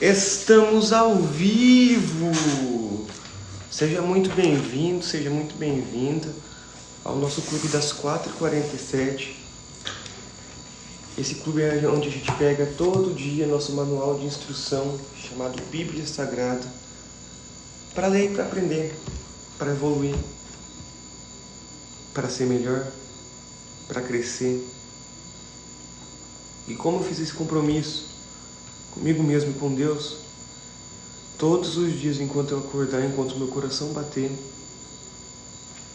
Estamos ao vivo! Seja muito bem-vindo, seja muito bem-vinda ao nosso clube das 4h47. Esse clube é onde a gente pega todo dia nosso manual de instrução chamado Bíblia Sagrada para ler e para aprender, para evoluir, para ser melhor, para crescer. E como eu fiz esse compromisso comigo mesmo e com Deus, todos os dias enquanto eu acordar, enquanto meu coração bater,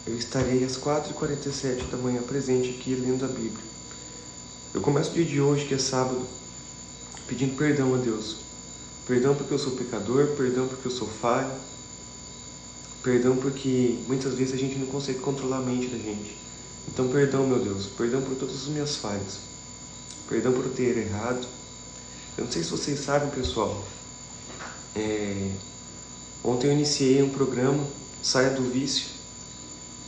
eu estarei às 4h47 da manhã presente aqui lendo a Bíblia. Eu começo o dia de hoje, que é sábado, pedindo perdão a Deus. Perdão porque eu sou pecador, perdão porque eu sou falho, perdão porque muitas vezes a gente não consegue controlar a mente da gente. Então perdão, meu Deus, perdão por todas as minhas falhas, perdão por eu ter errado. Eu não sei se vocês sabem, pessoal, ontem eu iniciei um programa, Saia do Vício,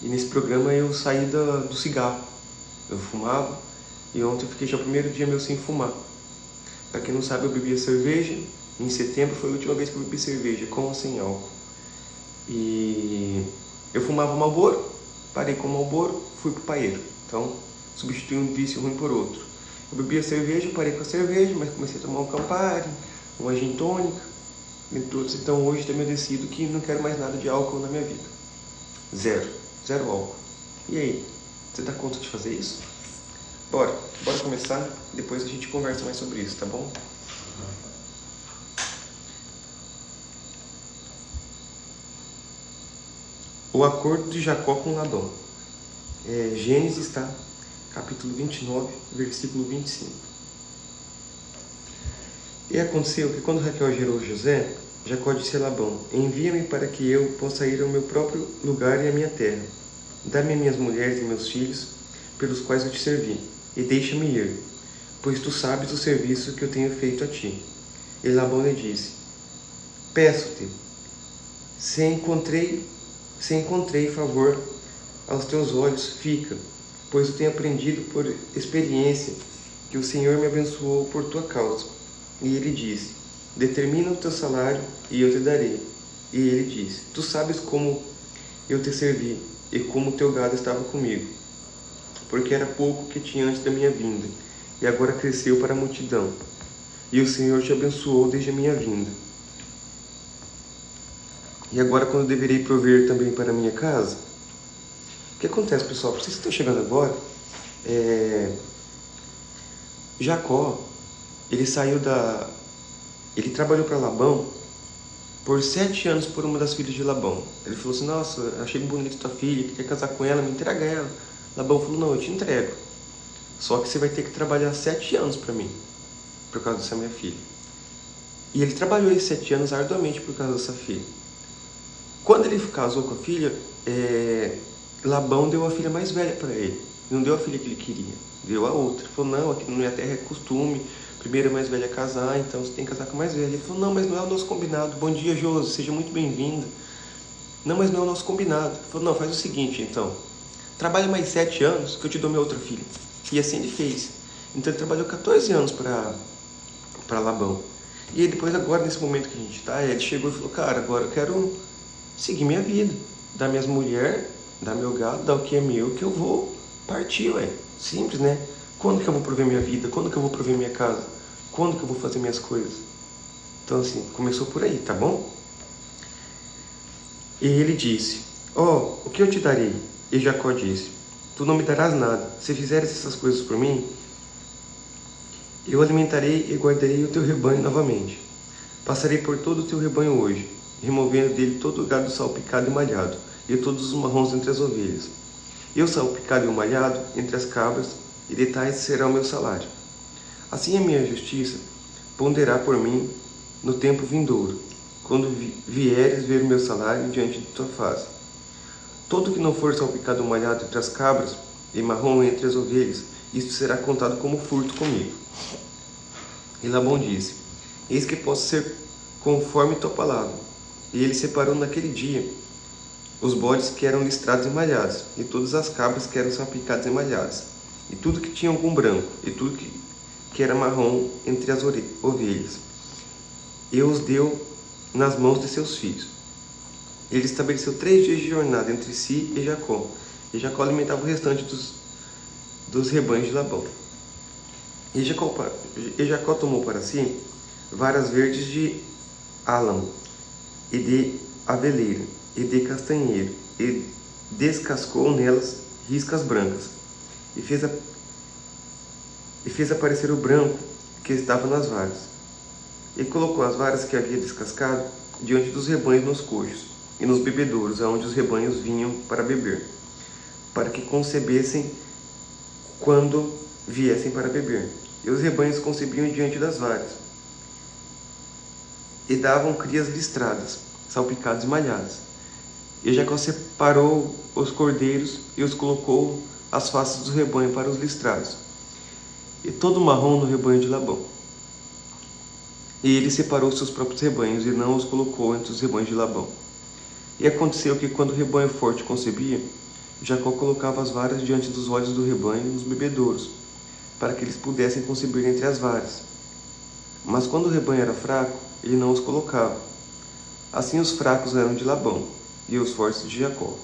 e nesse programa eu saí do cigarro. Eu fumava, e ontem eu fiquei já o primeiro dia meu sem fumar. Para quem não sabe, eu bebia cerveja. Em setembro foi a última vez que eu bebi cerveja, com ou sem álcool. E eu fumava Marlboro, parei com o Marlboro, fui pro paeiro. Então, substituí um vício ruim por outro. Eu bebia cerveja, parei com a cerveja, mas comecei a tomar um Campari, uma gin tônica, entre outros. Então hoje também eu decido que não quero mais nada de álcool na minha vida. Zero álcool. E aí, você dá conta de fazer isso? Bora começar, depois a gente conversa mais sobre isso, tá bom? O acordo de Jacó com Labão. Gênesis, tá? Capítulo 29, versículo 25. E aconteceu que quando Raquel gerou José, Jacó disse a Labão: envia-me para que eu possa ir ao meu próprio lugar e à minha terra. Dá-me minhas mulheres e meus filhos, pelos quais eu te servi, e deixa-me ir, pois tu sabes o serviço que eu tenho feito a ti. E Labão lhe disse: peço-te, se encontrei favor aos teus olhos, fica, pois eu tenho aprendido por experiência que o Senhor me abençoou por tua causa. E ele disse: determina o teu salário e eu te darei. E ele disse: tu sabes como eu te servi e como o teu gado estava comigo, porque era pouco que tinha antes da minha vinda, e agora cresceu para a multidão. E o Senhor te abençoou desde a minha vinda. E agora, quando deverei prover também para a minha casa? O que acontece, pessoal? Para vocês que estão chegando agora, Jacó, ele trabalhou para Labão por 7 anos por uma das filhas de Labão. Ele falou assim: nossa, achei bonita tua filha, quer casar com ela, me entrega ela. Labão falou: não, eu te entrego, só que você vai ter que trabalhar 7 anos para mim, por causa dessa minha filha. E ele trabalhou esses 7 anos arduamente por causa dessa filha. Quando ele casou com a filha, Labão deu a filha mais velha para ele. Não deu a filha que ele queria, deu a outra. Ele falou: não, aqui na minha terra é costume, primeiro a mais velha casar, então você tem que casar com a mais velha. Ele falou: não, mas não é o nosso combinado. Bom dia, Josi, seja muito bem-vinda. Não, mas não é o nosso combinado. Ele falou: não, faz o seguinte então, trabalha mais 7 anos que eu te dou minha outra filha. E assim ele fez. Então ele trabalhou 14 anos para Labão. E aí depois, agora nesse momento que a gente está, ele chegou e falou: cara, agora eu quero seguir minha vida, dar minhas mulheres, dar meu gado, dar o que é meu, que eu vou partir, ué. Simples, né? Quando que eu vou prover minha vida? Quando que eu vou prover minha casa? Quando que eu vou fazer minhas coisas? Então assim, começou por aí, tá bom? E ele disse: o que eu te darei? E Jacó disse: tu não me darás nada. Se fizeres essas coisas por mim, eu alimentarei e guardarei o teu rebanho novamente. Passarei por todo o teu rebanho hoje, removendo dele todo o gado salpicado e malhado, e todos os marrons entre as ovelhas. E o salpicado e o malhado entre as cabras, e de tais será o meu salário. Assim a minha justiça ponderá por mim no tempo vindouro, quando vieres ver o meu salário diante de tua face. Todo que não for salpicado ou malhado entre as cabras, e marrom entre as ovelhas, isto será contado como furto comigo. E Labão disse: eis que posso ser conforme tua palavra. E ele separou naquele dia os bodes que eram listrados e malhados, e todas as cabras que eram salpicadas e malhadas, e tudo que tinha algum branco, e tudo que era marrom entre as ovelhas. e os deu nas mãos de seus filhos. Ele estabeleceu 3 dias de jornada entre si e Jacó. E Jacó alimentava o restante dos rebanhos de Labão. E Jacó tomou para si varas verdes de álamo, e de aveleira, e de castanheiro, e descascou nelas riscas brancas, e fez aparecer o branco que estava nas varas. E colocou as varas que havia descascado diante dos rebanhos nos cojos e nos bebedouros, aonde os rebanhos vinham para beber, para que concebessem quando viessem para beber. E os rebanhos concebiam diante das varas, e davam crias listradas, salpicadas e malhadas. E Jacó separou os cordeiros e os colocou às faces do rebanho para os listrados, e todo o marrom no rebanho de Labão. E ele separou seus próprios rebanhos, e não os colocou entre os rebanhos de Labão. E aconteceu que, quando o rebanho forte concebia, Jacó colocava as varas diante dos olhos do rebanho nos bebedouros, para que eles pudessem conceber entre as varas. Mas quando o rebanho era fraco, ele não os colocava. Assim os fracos eram de Labão, e os fortes de Jacó.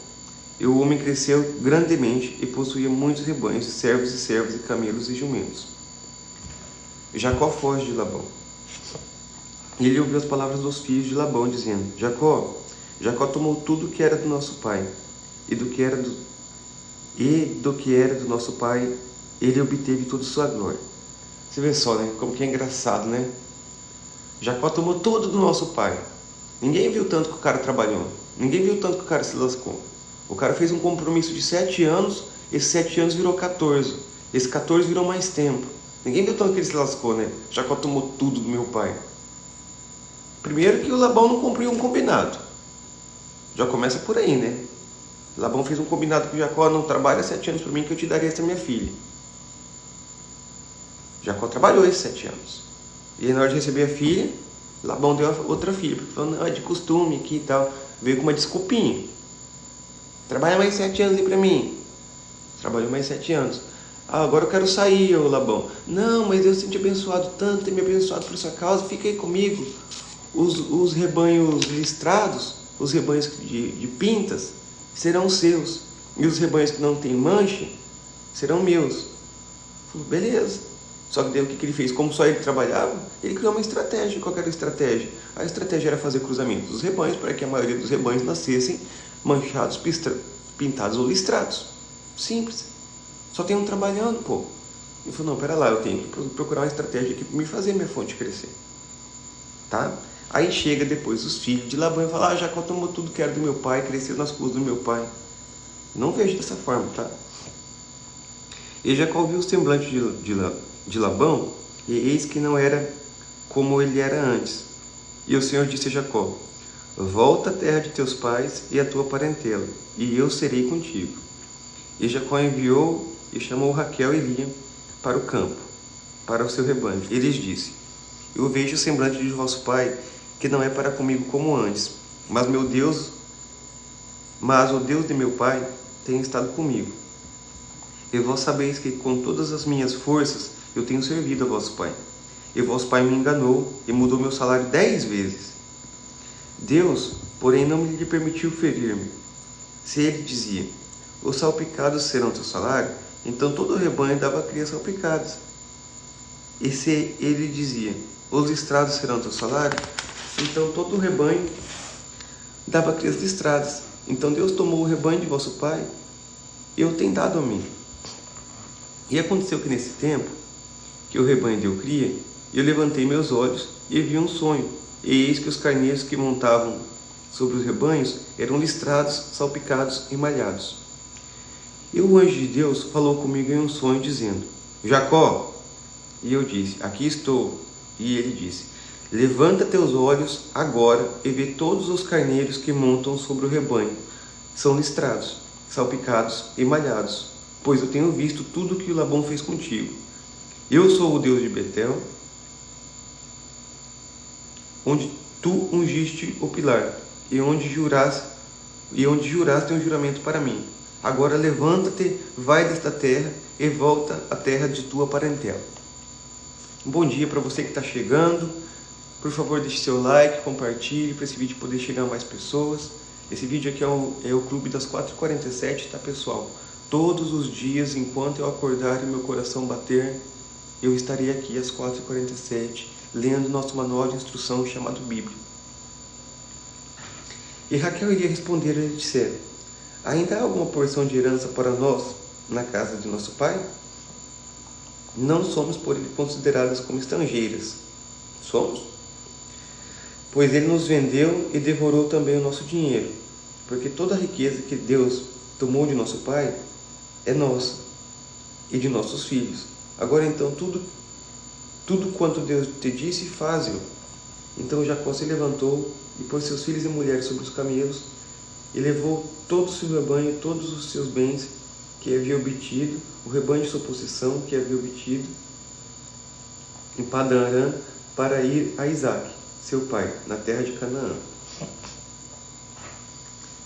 E o homem cresceu grandemente e possuía muitos rebanhos, servos, e camelos e jumentos. Jacó foge de Labão. E ele ouviu as palavras dos filhos de Labão, dizendo: Jacó tomou tudo que era do nosso pai, e do que era do nosso pai, ele obteve toda sua glória. Você vê só, né? Como que é engraçado, né? Jacó tomou tudo do nosso pai. Ninguém viu tanto que o cara trabalhou. Ninguém viu tanto que o cara se lascou. O cara fez um compromisso de 7 anos, esses 7 anos virou 14. Esse 14 virou mais tempo. Ninguém viu tanto que ele se lascou, né? Jacó tomou tudo do meu pai. Primeiro que o Labão não cumpriu um combinado. Já começa por aí, né? Labão fez um combinado com Jacó: não trabalha 7 anos para mim que eu te daria essa minha filha. Jacó trabalhou esses 7 anos. E na hora de receber a filha, Labão deu outra filha, porque falou: não, é de costume aqui e tal. Veio com uma desculpinha. Trabalha mais 7 anos aí para mim. Trabalhou mais 7 anos. Ah, agora eu quero sair, ô Labão. Não, mas Deus tem te abençoado tanto, tem me abençoado por sua causa, fica aí comigo. Os rebanhos listrados, os rebanhos de pintas, serão seus. E os rebanhos que não têm mancha, serão meus. Falei: beleza. Só que daí o que ele fez? Como só ele trabalhava, ele criou uma estratégia. Qual era a estratégia? A estratégia era fazer cruzamento dos rebanhos, para que a maioria dos rebanhos nascessem manchados, pintados ou listrados. Simples. Só tem um trabalhando, pô. Ele falou: não, pera lá, eu tenho que procurar uma estratégia aqui para me fazer minha fonte crescer. Tá? Aí chega depois os filhos de Labão e fala: Jacó tomou tudo que era do meu pai, cresceu nas coisas do meu pai. Não vejo dessa forma, tá? E Jacó viu o semblante de Labão, e eis que não era como ele era antes. E o Senhor disse a Jacó: volta à terra de teus pais e à tua parentela, e eu serei contigo. E Jacó enviou e chamou Raquel e Lia para o campo, para o seu rebanho. E lhes disse: eu vejo o semblante de vosso pai, que não é para comigo como antes, mas o Deus de meu pai tem estado comigo. E vós sabeis que com todas as minhas forças eu tenho servido a vosso pai. E vosso pai me enganou e mudou meu salário 10 vezes. Deus, porém, não me lhe permitiu ferir-me. Se ele dizia: os salpicados serão teu salário, então todo o rebanho dava crias salpicadas. E se ele dizia: os listrados serão teu salário, então todo o rebanho dava crias listradas. Então Deus tomou o rebanho de vosso pai e o tem dado a mim. E aconteceu que nesse tempo, que o rebanho deu cria, eu levantei meus olhos e vi um sonho. E eis que os carneiros que montavam sobre os rebanhos eram listrados, salpicados e malhados. E o anjo de Deus falou comigo em um sonho, dizendo: Jacó. E eu disse: aqui estou. E ele disse: levanta teus olhos agora e vê todos os carneiros que montam sobre o rebanho. São listrados, salpicados e malhados, pois eu tenho visto tudo que Labão fez contigo. Eu sou o Deus de Betel, onde tu ungiste o pilar, e onde juraste um juramento para mim. Agora levanta-te, vai desta terra e volta à terra de tua parentela. Um bom dia para você que está chegando. Por favor, deixe seu like, compartilhe para esse vídeo poder chegar a mais pessoas. Esse vídeo aqui é o Clube das 4h47, tá, pessoal? Todos os dias, enquanto eu acordar e meu coração bater, eu estarei aqui às 4h47, lendo nosso manual de instrução chamado Bíblia. E Raquel iria responder a ele disser: ainda há alguma porção de herança para nós na casa de nosso pai? Não somos por ele consideradas como estrangeiras. Somos? Pois ele nos vendeu e devorou também o nosso dinheiro, porque toda a riqueza que Deus tomou de nosso pai é nossa e de nossos filhos. Agora então, tudo quanto Deus te disse, faze-o. Então Jacó se levantou e pôs seus filhos e mulheres sobre os camelos e levou todo o seu rebanho, todos os seus bens que havia obtido, o rebanho de sua possessão que havia obtido em Padã Arã, para ir a Isaque, seu pai, na terra de Canaã.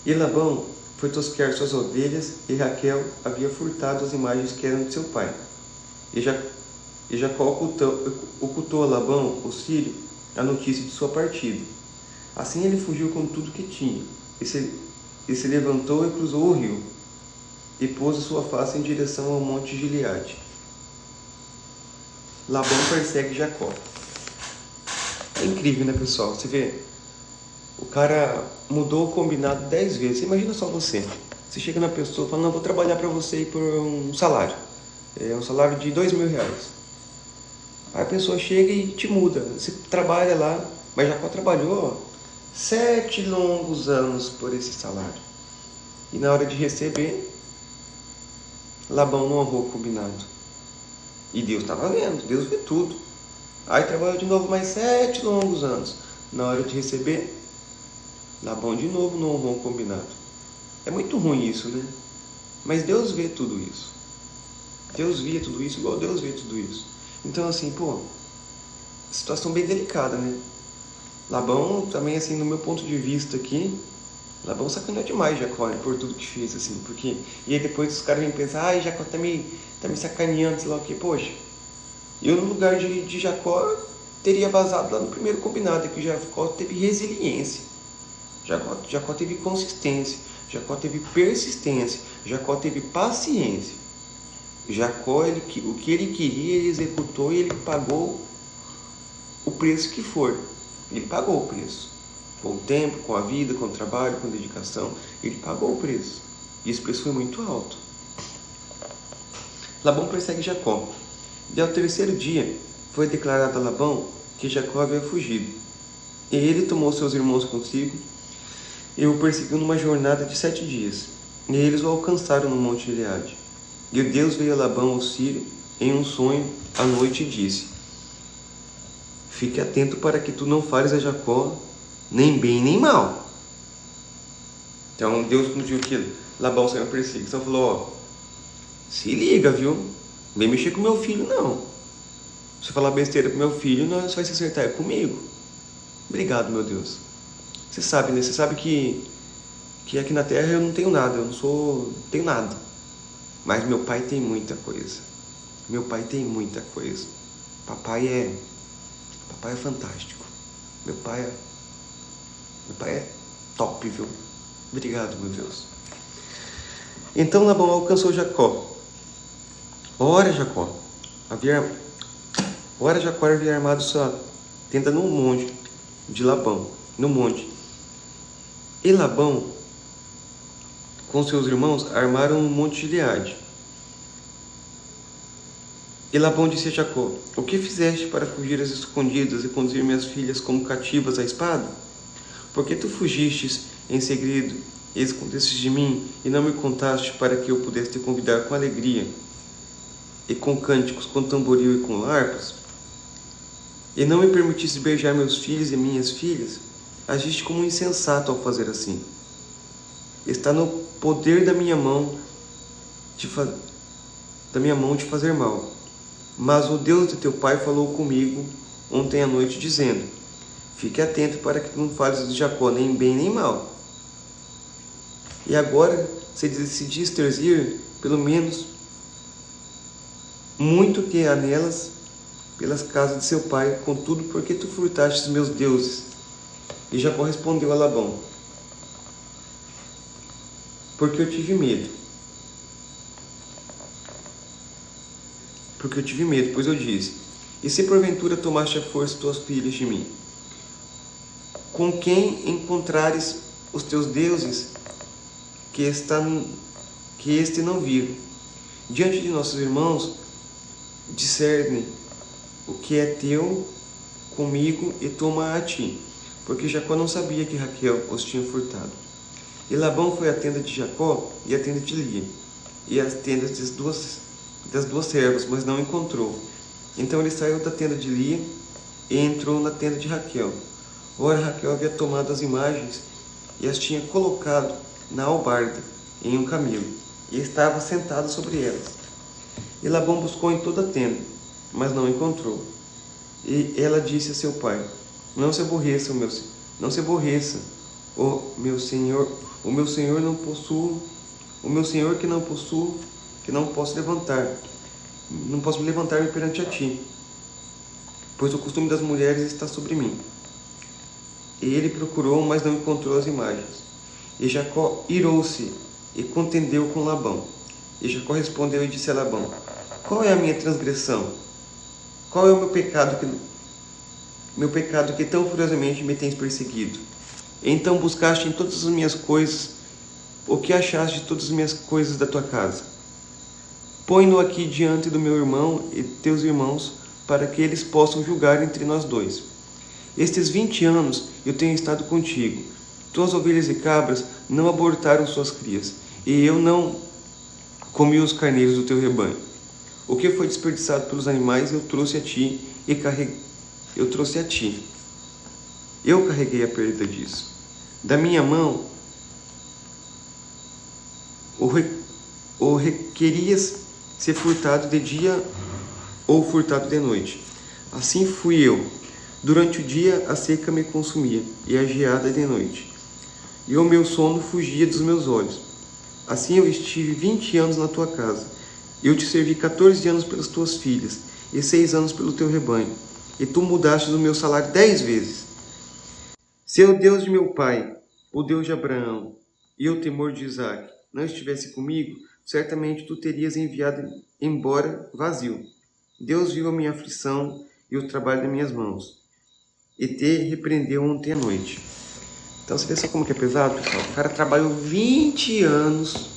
E Labão foi tosquear suas ovelhas, e Raquel havia furtado as imagens que eram de seu pai. E Jacó ocultou a Labão, o sírio, a notícia de sua partida. Assim ele fugiu com tudo que tinha, e se levantou e cruzou o rio, e pôs a sua face em direção ao monte Gileade. Labão persegue Jacó. É incrível, né, pessoal? Você vê, o cara mudou o combinado 10 vezes. Imagina só você. Você chega na pessoa e fala: não, vou trabalhar para você por um salário. É um salário de R$2.000. Aí a pessoa chega e te muda. Você trabalha lá, mas Jacó trabalhou 7 longos anos por esse salário. E na hora de receber, Labão não honrou o combinado. E Deus estava vendo, Deus vê tudo. Aí trabalhou de novo mais 7 longos anos. Na hora de receber, Labão de novo não honrou o combinado. É muito ruim isso, né? Mas Deus vê tudo isso. Deus via tudo isso igual Deus vê tudo isso. Então assim, situação bem delicada, né? Labão também, assim, no meu ponto de vista aqui, Labão sacaneou demais Jacó, né, por tudo que fez, assim, porque... E aí depois os caras vêm pensar: ai, Jacó tá me sacaneando, sei lá o que. Poxa, eu no lugar de Jacó teria vazado lá no primeiro combinado, que Jacó teve resiliência, Jacó teve consistência, Jacó teve persistência, Jacó teve paciência. Jacó, o que ele queria, ele executou, e ele pagou o preço que for. Ele pagou o preço. Com o tempo, com a vida, com o trabalho, com a dedicação. Ele pagou o preço. E esse preço foi muito alto. Labão persegue Jacó. E ao 3º dia, foi declarado a Labão que Jacó havia fugido. E ele tomou seus irmãos consigo e o perseguiu numa jornada de 7 dias. E eles o alcançaram no monte Gileade. E o Deus veio a Labão, o sírio, em um sonho à noite e disse: fique atento para que tu não fales a Jacó nem bem nem mal. Então Deus, quando viu que Labão saiu na perseguição, falou: se liga, viu? Vem mexer com meu filho, não. Se falar besteira com meu filho, nós vai se acertar comigo. Obrigado, meu Deus. Você sabe, né? Você sabe que aqui na terra eu não tenho nada, não tenho nada. Mas meu pai tem muita coisa. Meu pai tem muita coisa. Papai é fantástico. Meu pai é top, viu? Obrigado, meu Deus. Então Labão alcançou Jacó. Ora Jacó havia armado sua tenda no monte de Labão, no monte. E Labão, com seus irmãos, armaram um monte de Gileade. E Labão disse a Jacó: o que fizeste para fugir às escondidas e conduzir minhas filhas como cativas à espada? Porque tu fugistes em segredo e escondestes de mim, e não me contaste para que eu pudesse te convidar com alegria, e com cânticos, com tamboril e com harpas? E não me permitiste beijar meus filhos e minhas filhas? Agiste como um insensato ao fazer assim. Está no poder da minha mão de fazer mal. Mas o Deus de teu pai falou comigo ontem à noite, dizendo: fique atento para que não fales de Jacó nem bem nem mal. E agora, se decidistes ir, pelo menos muito que há nelas, pelas casas de seu pai, contudo, porque tu furtaste os meus deuses? E Jacó respondeu a Labão: porque eu tive medo. Porque eu tive medo, pois eu disse: e se porventura tomaste à força tuas filhas de mim? Com quem encontrares os teus deuses, que este não vive? Diante de nossos irmãos, discerne o que é teu comigo e toma a ti. Porque Jacó não sabia que Raquel os tinha furtado. E Labão foi à tenda de Jacó e à tenda de Lia, e às tendas das duas servas, mas não encontrou. Então ele saiu da tenda de Lia e entrou na tenda de Raquel. Ora, Raquel havia tomado as imagens e as tinha colocado na albarda, em um camelo, e estava sentada sobre elas. E Labão buscou em toda a tenda, mas não encontrou. E ela disse a seu pai: não se aborreça, não se aborreça, o meu senhor que não posso me levantar perante a ti, pois o costume das mulheres está sobre mim. E ele procurou, mas não encontrou as imagens. E Jacó irou-se e contendeu com Labão. E Jacó respondeu e disse a Labão: qual é a minha transgressão? Qual é o meu pecado que tão furiosamente me tens perseguido? Então buscaste em todas as minhas coisas, o que achaste de todas as minhas coisas da tua casa? Põe-no aqui diante do meu irmão e teus irmãos, para que eles possam julgar entre nós dois. Estes 20 anos eu tenho estado contigo. Tuas ovelhas e cabras não abortaram suas crias, e eu não comi os carneiros do teu rebanho. O que foi desperdiçado pelos animais eu trouxe a ti Eu carreguei a perda disso. Da minha mão ou requerias ser furtado de dia ou furtado de noite. Assim fui eu. Durante o dia a seca me consumia, e a geada de noite. E o meu sono fugia dos meus olhos. Assim eu estive 20 anos na tua casa. Eu te servi 14 anos pelas tuas filhas, e 6 anos pelo teu rebanho. E tu mudaste o meu salário 10 vezes. Se o Deus de meu pai, o Deus de Abraão, e o temor de Isaque, não estivesse comigo, certamente tu terias enviado embora vazio. Deus viu a minha aflição e o trabalho das minhas mãos, e te repreendeu ontem à noite. Então você vê só como que é pesado, pessoal? O cara trabalhou 20 anos,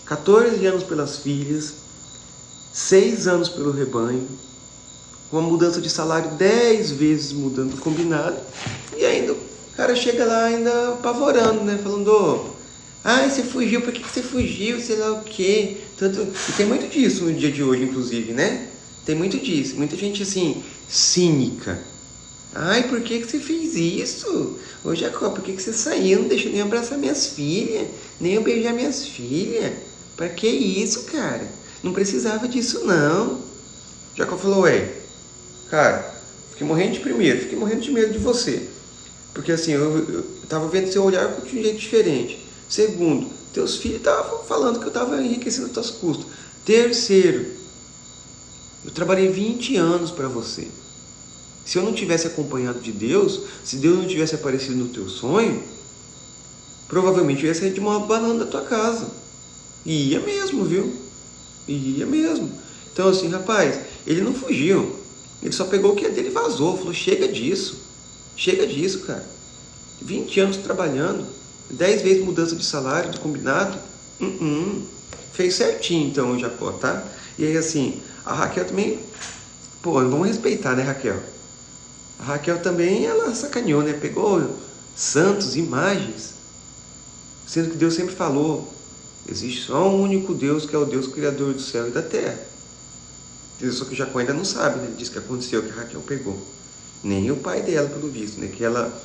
14 anos pelas filhas, 6 anos pelo rebanho, uma mudança de salário 10 vezes mudando o combinado, e ainda o cara chega lá ainda apavorando, né? Falando: você fugiu, por que você fugiu, sei lá o quê. E tem muito disso no dia de hoje, inclusive, né? Tem muito disso, muita gente assim, cínica. Por que você fez isso? Ô Jacó, por que você saiu? Não deixou nem abraçar minhas filhas, nem eu beijar minhas filhas. Pra que isso, cara? Não precisava disso, não. Jacó falou: cara, fiquei morrendo de medo de você. Porque assim, eu tava vendo seu olhar de um jeito diferente. Segundo, teus filhos estavam falando que eu estava enriquecendo os teus custos. Terceiro, eu trabalhei 20 anos para você. Se eu não tivesse acompanhado de Deus, se Deus não tivesse aparecido no teu sonho, provavelmente eu ia sair de uma banana da tua casa. E ia mesmo, viu? Ia mesmo. Então assim, rapaz, ele não fugiu. Ele só pegou o que é dele e vazou. Falou: chega disso. Chega disso, cara. 20 anos trabalhando, 10 vezes mudança de salário, de combinado. Fez certinho então o Jacó, tá? E aí assim, a Raquel também, vamos respeitar, né, Raquel? A Raquel também, ela sacaneou, né? Pegou santos, imagens, sendo que Deus sempre falou: existe só um único Deus, que é o Deus criador do céu e da terra. Só que o Jacó ainda não sabe, né? Ele disse que aconteceu, que a Raquel pegou. Nem o pai dela, pelo visto, né? Que ela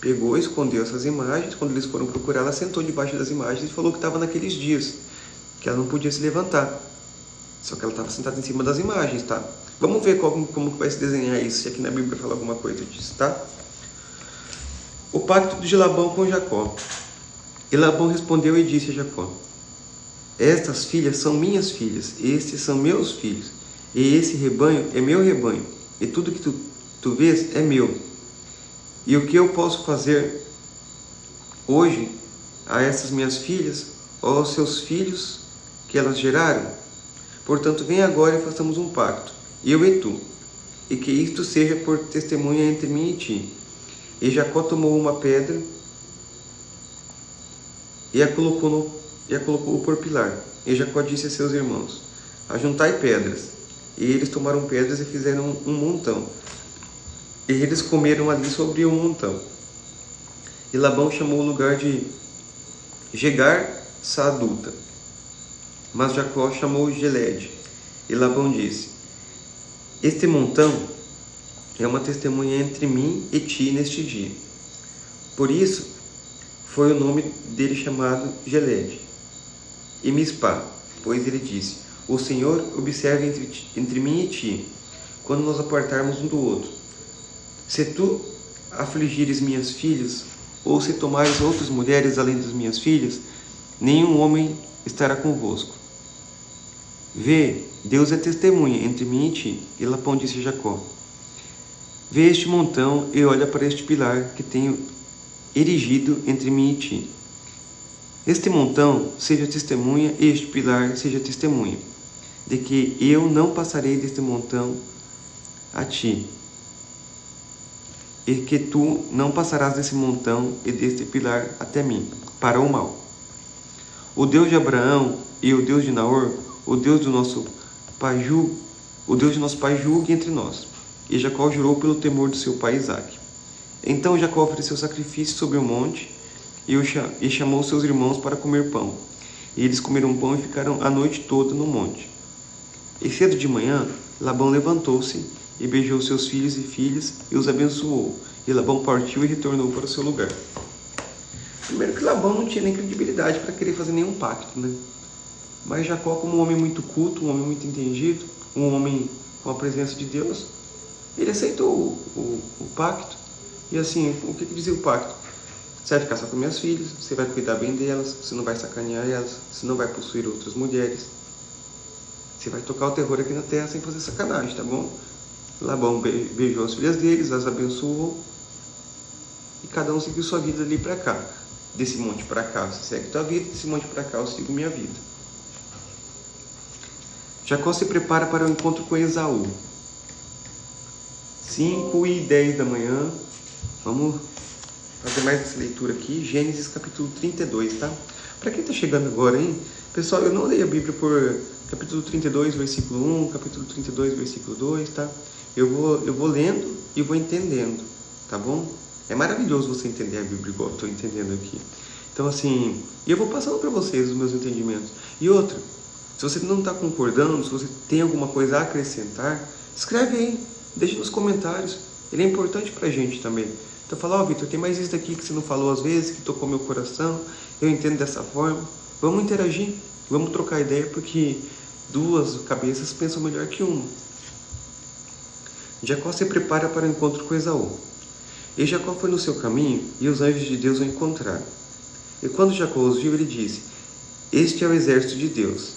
pegou, escondeu essas imagens. Quando eles foram procurar, ela sentou debaixo das imagens e falou que estava naqueles dias, que ela não podia se levantar. Só que ela estava sentada em cima das imagens, tá? Vamos ver como vai se desenhar isso, se aqui na Bíblia fala alguma coisa disso, tá? O pacto de Labão com Jacó. E Labão respondeu e disse a Jacó: estas filhas são minhas filhas, estes são meus filhos, e esse rebanho é meu rebanho. e tudo que tu vês é meu. E o que eu posso fazer hoje a essas minhas filhas, ou aos seus filhos que elas geraram? Portanto, vem agora e façamos um pacto, eu e tu, e que isto seja por testemunha entre mim e ti. E Jacó tomou uma pedra e a colocou por pilar. E Jacó disse a seus irmãos: ajuntai pedras. E eles tomaram pedras e fizeram um montão. E eles comeram ali sobre o montão. E Labão chamou o lugar de Jegar-Saaduta, mas Jacó chamou Gelede. E Labão disse: este montão é uma testemunha entre mim e ti neste dia. Por isso foi o nome dele chamado Gelede. E Mispá, pois ele disse: o Senhor observe entre mim e ti, quando nos apartarmos um do outro. Se tu afligires minhas filhas, ou se tomares outras mulheres além das minhas filhas, nenhum homem estará convosco. Vê, Deus é testemunha entre mim e ti. E Labão disse a Jacó: vê este montão e olha para este pilar que tenho erigido entre mim e ti. Este montão seja testemunha e este pilar seja testemunha, de que eu não passarei deste montão a ti, e que tu não passarás desse montão e deste pilar até mim, para o mal. O Deus de Abraão e o Deus de Naor, o Deus de nosso pai julgue entre nós. E Jacó jurou pelo temor do seu pai Isaque. Então Jacó ofereceu sacrifício sobre o monte e chamou seus irmãos para comer pão. E eles comeram pão e ficaram a noite toda no monte. E cedo de manhã, Labão levantou-se e beijou seus filhos e filhas e os abençoou. E Labão partiu e retornou para o seu lugar. Primeiro que Labão não tinha nem credibilidade para querer fazer nenhum pacto, né? Mas Jacó, como um homem muito culto, um homem muito entendido, um homem com a presença de Deus, ele aceitou o pacto. E assim, o que dizia o pacto? Você vai ficar só com minhas filhas, você vai cuidar bem delas, você não vai sacanear elas, você não vai possuir outras mulheres. Você vai tocar o terror aqui na terra sem fazer sacanagem, tá bom? Labão beijou as filhas deles, as abençoou, e cada um seguiu sua vida ali para cá. Desse monte para cá você segue tua vida, desse monte para cá eu sigo minha vida. Jacó se prepara para o encontro com Esaú. 5:10 da manhã. Vamos fazer mais essa leitura aqui. Gênesis capítulo 32, tá? Para quem está chegando agora, hein? Pessoal, eu não leio a Bíblia por capítulo 32, versículo 1, capítulo 32, versículo 2, tá? Eu vou lendo e vou entendendo, tá bom? É maravilhoso você entender a Bíblia igual eu estou entendendo aqui. Então, assim, eu vou passando para vocês os meus entendimentos. E outra, se você não está concordando, se você tem alguma coisa a acrescentar, escreve aí, deixa nos comentários. Ele é importante para a gente também. Então, fala, Vitor, tem mais isso daqui que você não falou às vezes, que tocou meu coração, eu entendo dessa forma. Vamos interagir, vamos trocar ideia, porque duas cabeças pensam melhor que uma. Jacó se prepara para o encontro com Esaú. E Jacó foi no seu caminho, e os anjos de Deus o encontraram. E quando Jacó os viu, ele disse: este é o exército de Deus.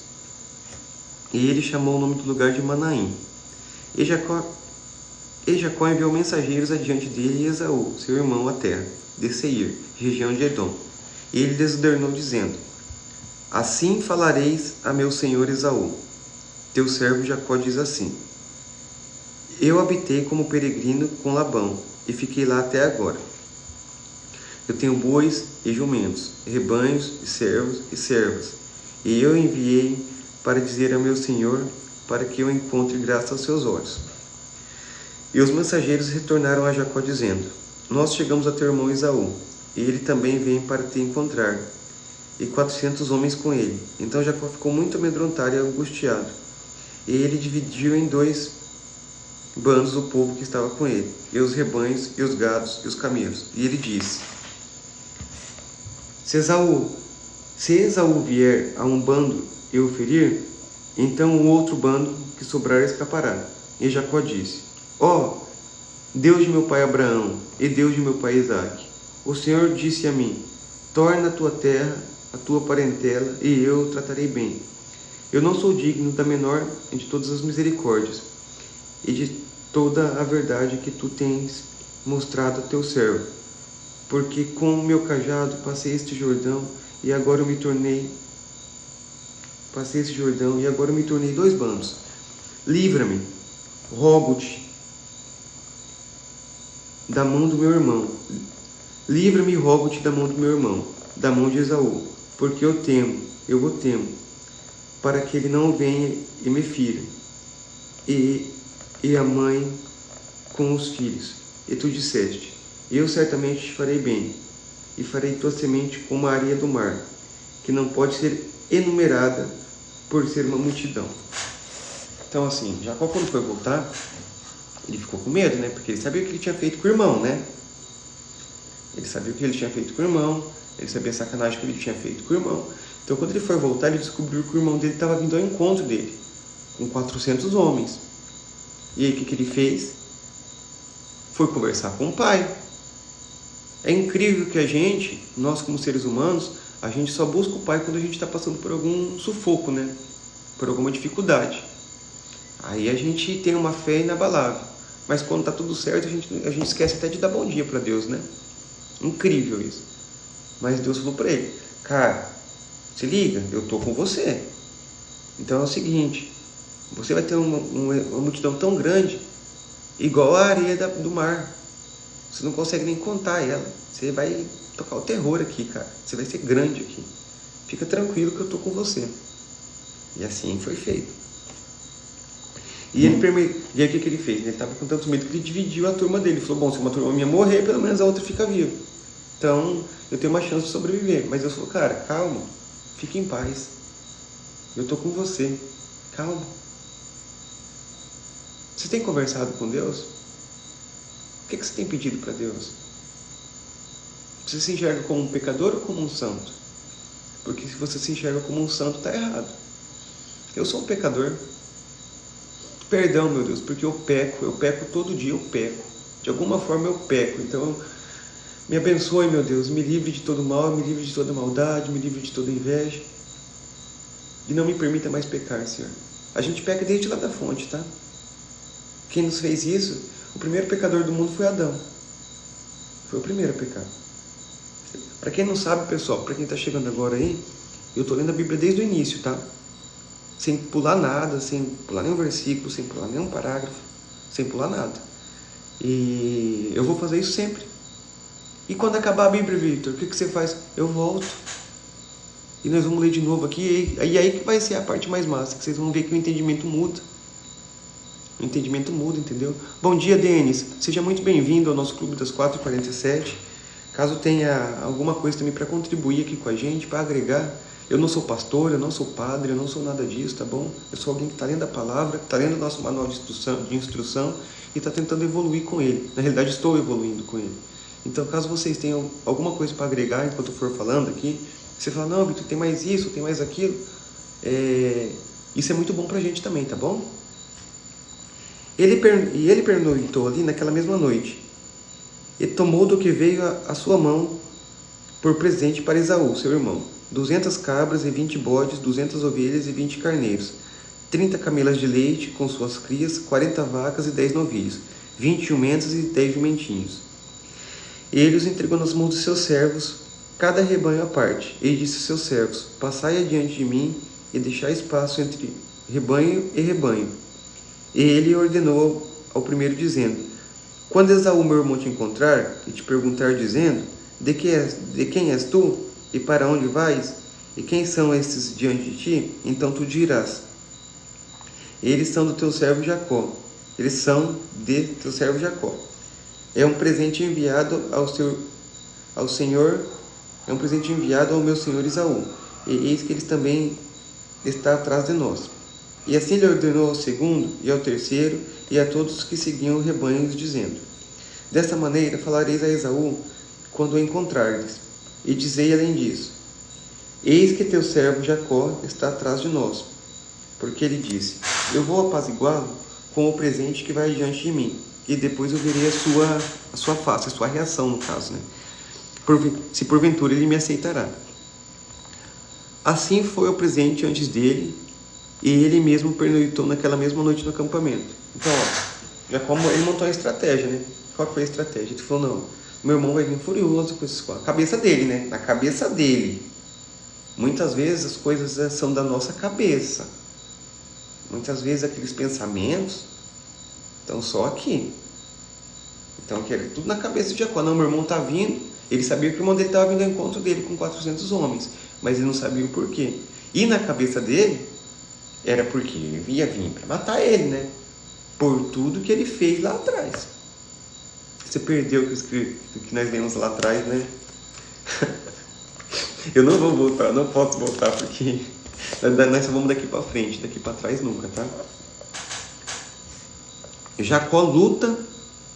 E ele chamou o nome do lugar de Manaim. E Jacó enviou mensageiros adiante dele e Esaú, seu irmão, à terra de Seir, região de Edom. E ele lhes ordenou, dizendo: assim falareis a meu senhor Esaú. Teu servo Jacó diz assim: eu habitei como peregrino com Labão, e fiquei lá até agora. Eu tenho bois e jumentos, rebanhos e servos e servas. E eu enviei para dizer a meu senhor, para que eu encontre graça aos seus olhos. E os mensageiros retornaram a Jacó, dizendo: nós chegamos a teu irmão Esaú, e ele também vem para te encontrar, e 400 homens com ele. Então Jacó ficou muito amedrontado e angustiado. E ele dividiu em 2 bandos o povo que estava com ele, e os rebanhos, e os gados, e os camelos. E ele disse: se Esaú vier a um bando e o ferir, então o outro bando que sobrar escapará. E Jacó disse: ó Deus de meu pai Abraão e Deus de meu pai Isaque, o Senhor disse a mim: torna a tua terra, a tua parentela, e eu o tratarei bem. Eu não sou digno da menor de todas as misericórdias, e de toda a verdade que tu tens mostrado a teu servo. Porque com o meu cajado passei este Jordão, e agora eu me tornei dois bandos. Livra-me, rogo-te, da mão do meu irmão. Livra-me, rogo-te, da mão do meu irmão, da mão de Esaú, porque eu o temo, para que ele não venha e me fira, e a mãe com os filhos. E tu disseste: eu certamente te farei bem, e farei tua semente como a areia do mar, que não pode ser enumerada por ser uma multidão. Então assim, Jacó quando foi voltar, ele ficou com medo, né? Porque ele sabia o que ele tinha feito com o irmão, né? Ele sabia o que ele tinha feito com o irmão, ele sabia a sacanagem que ele tinha feito com o irmão. Então quando ele foi voltar, ele descobriu que o irmão dele estava vindo ao encontro dele, com 400 homens. E aí o que ele fez? Foi conversar com o pai. É incrível que nós como seres humanos, a gente só busca o pai quando a gente está passando por algum sufoco, né? Por alguma dificuldade. Aí a gente tem uma fé inabalável. Mas quando está tudo certo, a gente esquece até de dar bom dia para Deus, né? Incrível isso. Mas Deus falou para ele: cara, se liga, eu estou com você. Então é o seguinte, você vai ter uma multidão tão grande, igual a areia do mar. Você não consegue nem contar ela. Você vai tocar o terror aqui, cara. Você vai ser grande aqui. Fica tranquilo que eu estou com você. E assim foi feito. E aí o que ele fez? Ele estava com tanto medo que ele dividiu a turma dele. Ele falou: bom, se uma turma minha morrer, pelo menos a outra fica viva. Então, eu tenho uma chance de sobreviver. Mas Deus falou: cara, calma, fique em paz. Eu estou com você. Calma. Você tem conversado com Deus? O que você tem pedido para Deus? Você se enxerga como um pecador ou como um santo? Porque se você se enxerga como um santo, está errado. Eu sou um pecador. Perdão, meu Deus, porque eu peco todo dia, eu peco. De alguma forma eu peco. Então, me abençoe, meu Deus, me livre de todo mal, me livre de toda maldade, me livre de toda inveja. E não me permita mais pecar, Senhor. A gente peca desde lá da fonte, tá? Quem nos fez isso, o primeiro pecador do mundo foi Adão. Foi o primeiro a pecar. Para quem não sabe, pessoal, para quem está chegando agora aí, eu estou lendo a Bíblia desde o início, tá? Sem pular nada, sem pular nenhum versículo, sem pular nenhum parágrafo, sem pular nada. E eu vou fazer isso sempre. E quando acabar a Bíblia, Victor, o que você faz? Eu volto. E nós vamos ler de novo aqui, e aí que vai ser a parte mais massa, que vocês vão ver que o entendimento muda. O entendimento muda, entendeu? Bom dia, Denis. Seja muito bem-vindo ao nosso Clube das 4h47. Caso tenha alguma coisa também para contribuir aqui com a gente, para agregar. Eu não sou pastor, eu não sou padre, eu não sou nada disso, tá bom? Eu sou alguém que está lendo a palavra, que está lendo o nosso manual de instrução e está tentando evoluir com ele. Na realidade, estou evoluindo com ele. Então, caso vocês tenham alguma coisa para agregar enquanto eu for falando aqui, você fala: não, Vitor, tem mais isso, tem mais aquilo. Isso é muito bom para a gente também, tá bom? Ele pernoitou ali naquela mesma noite, e tomou do que veio a sua mão por presente para Esaú, seu irmão, 200 cabras e 20 bodes, 200 ovelhas e 20 carneiros, 30 camelas de leite com suas crias, 40 vacas e 10 novilhos, 20 jumentos e 10 jumentinhos. Ele os entregou nas mãos de seus servos, cada rebanho à parte, e disse aos seus servos: passai adiante de mim e deixai espaço entre rebanho e rebanho. E ele ordenou ao primeiro, dizendo: quando Esaú, meu irmão, te encontrar e te perguntar, dizendo: de quem és tu? E para onde vais? E quem são estes diante de ti? Então tu dirás: eles são do teu servo Jacó. Eles são de teu servo Jacó. É um presente enviado ao Senhor, é um presente enviado ao meu senhor Esaú. E eis que eles também está atrás de nós. E assim lhe ordenou ao segundo e ao terceiro e a todos que seguiam o rebanho, dizendo: desta maneira falareis a Esaú quando o encontrardes, e dizei além disso: eis que teu servo Jacó está atrás de nós, porque ele disse: eu vou apaziguá-lo com o presente que vai diante de mim, e depois eu verei a sua face, a sua reação, no caso, né? Se porventura ele me aceitará. Assim foi o presente antes dele, e ele mesmo pernoitou naquela mesma noite no acampamento. Então, Jacó, ele montou uma estratégia, né? Qual foi a estratégia? Ele falou, não, meu irmão vai vir furioso com isso. A cabeça dele, né? Na cabeça dele. Muitas vezes as coisas são da nossa cabeça. Muitas vezes aqueles pensamentos estão só aqui. Então, que era tudo na cabeça de Jacó. Não, meu irmão está vindo. Ele sabia que o irmão dele estava vindo ao encontro dele com 400 homens. Mas ele não sabia o porquê. E na cabeça dele, era porque ele ia vir para matar ele, né? Por tudo que ele fez lá atrás. Você perdeu o que nós lemos lá atrás, né? Eu não vou voltar, não posso voltar, porque nós só vamos daqui para frente, daqui para trás nunca, tá? Jacó luta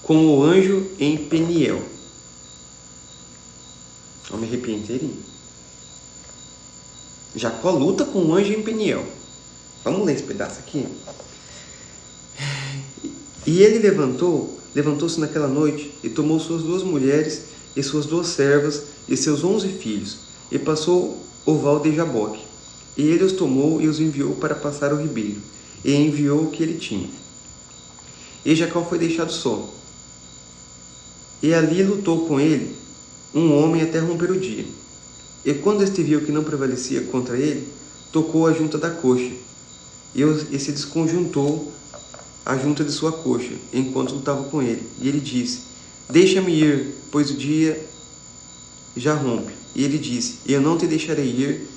com o anjo em Peniel. Eu me arrepio inteirinho. Jacó luta com o anjo em Peniel. Vamos ler esse pedaço aqui. E ele levantou-se naquela noite e tomou suas 2 mulheres e suas 2 servas e seus 11 filhos e passou o val de Jaboque. E ele os tomou e os enviou para passar o ribeiro e enviou o que ele tinha. E Jacó foi deixado só. E ali lutou com ele um homem até romper o dia. E quando este viu que não prevalecia contra ele, tocou a junta da coxa e se desconjuntou a junta de sua coxa, enquanto lutava com ele. E ele disse, deixa-me ir, pois o dia já rompe. E ele disse, eu não te deixarei ir,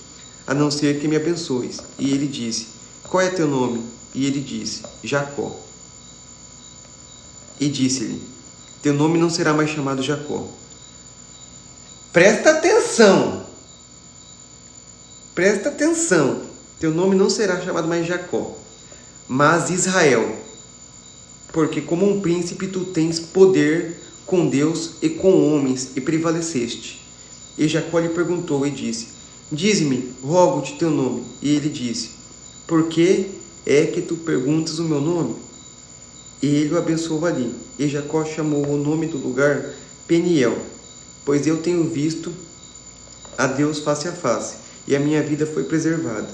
a não ser que me abençoes. E ele disse, qual é teu nome? E ele disse, Jacó. E disse-lhe, teu nome não será mais chamado Jacó. Presta atenção. Presta atenção. Teu nome não será chamado mais Jacó, mas Israel. Porque como um príncipe tu tens poder com Deus e com homens, e prevaleceste. E Jacó lhe perguntou e disse, dize-me, rogo-te teu nome. E ele disse, por que é que tu perguntas o meu nome? E ele o abençoou ali. E Jacó chamou o nome do lugar Peniel, pois eu tenho visto a Deus face a face, e a minha vida foi preservada.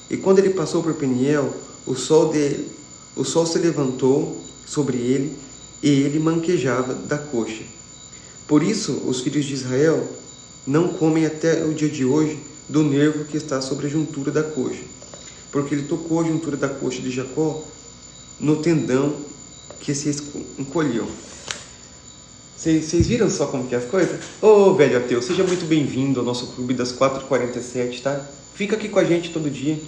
E quando ele passou por Peniel, o sol se levantou sobre ele, e ele manquejava da coxa. Por isso, os filhos de Israel não comem até o dia de hoje do nervo que está sobre a juntura da coxa, porque ele tocou a juntura da coxa de Jacó no tendão que se encolheu. Vocês viram só como que é as coisas? Ô, velho ateu, seja muito bem-vindo ao nosso clube das 4h47, tá? Fica aqui com a gente todo dia.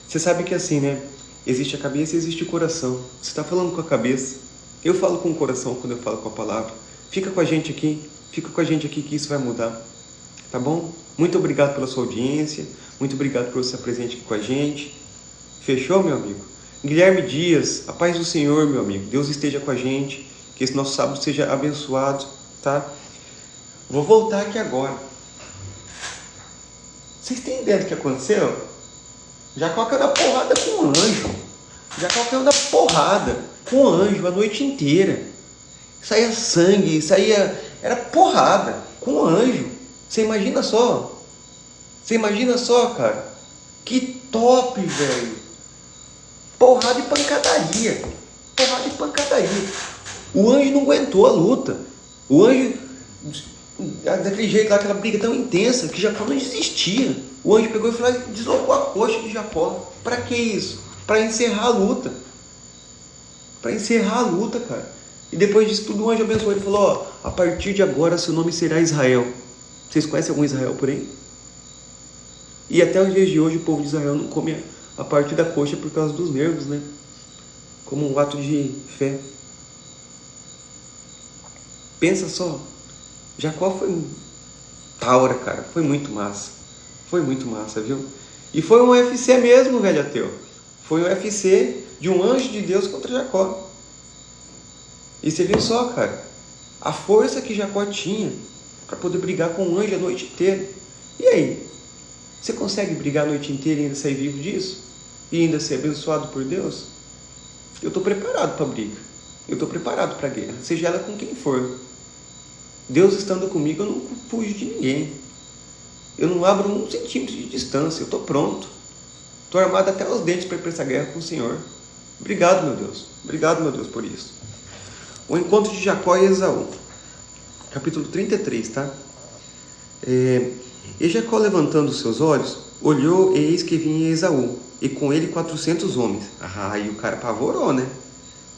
Você sabe que assim, né? Existe a cabeça e existe o coração. Você está falando com a cabeça. Eu falo com o coração quando eu falo com a palavra. Fica com a gente aqui. Fica com a gente aqui que isso vai mudar. Tá bom? Muito obrigado pela sua audiência. Muito obrigado por você estar presente aqui com a gente. Fechou, meu amigo? Guilherme Dias, a paz do Senhor, meu amigo. Deus esteja com a gente. Que esse nosso sábado seja abençoado, tá? Vou voltar aqui agora. Vocês têm ideia do que aconteceu? Jacó caiu na porrada com o anjo. Jacó caiu na porrada com o anjo a noite inteira. Saía sangue, era porrada com o anjo. Você imagina só? Você imagina só, cara? Que top, velho. Porrada e pancadaria. Porrada e pancadaria. O anjo não aguentou a luta. O anjo, daquele jeito lá, aquela briga tão intensa, que Jacó não desistia. O anjo pegou e falou, deslocou a coxa de Jacó. Para que isso? Para encerrar a luta. Para encerrar a luta, cara. E depois disso tudo, o anjo abençoou. Ele falou, a partir de agora, seu nome será Israel. Vocês conhecem algum Israel por aí? E até os dias de hoje, o povo de Israel não come a parte da coxa por causa dos nervos, né? Como um ato de fé. Pensa só, Jacó foi taura, cara, foi muito massa, viu? E foi um UFC mesmo, velho ateu, foi um UFC de um anjo de Deus contra Jacó. E você viu só, cara, a força que Jacó tinha para poder brigar com o anjo a noite inteira. E aí, você consegue brigar a noite inteira e ainda sair vivo disso? E ainda ser abençoado por Deus? Eu estou preparado para a briga, eu estou preparado para a guerra, seja ela com quem for. Deus estando comigo, eu não fujo de ninguém. Eu não abro 1 centímetro de distância. Eu estou pronto. Estou armado até os dentes para ir para essa guerra com o Senhor. Obrigado, meu Deus. Obrigado, meu Deus, por isso. O encontro de Jacó e Esaú. Capítulo 33, tá? E Jacó, levantando os seus olhos, olhou, e eis que vinha Esaú, e com ele 400 homens. Aí o cara apavorou, né?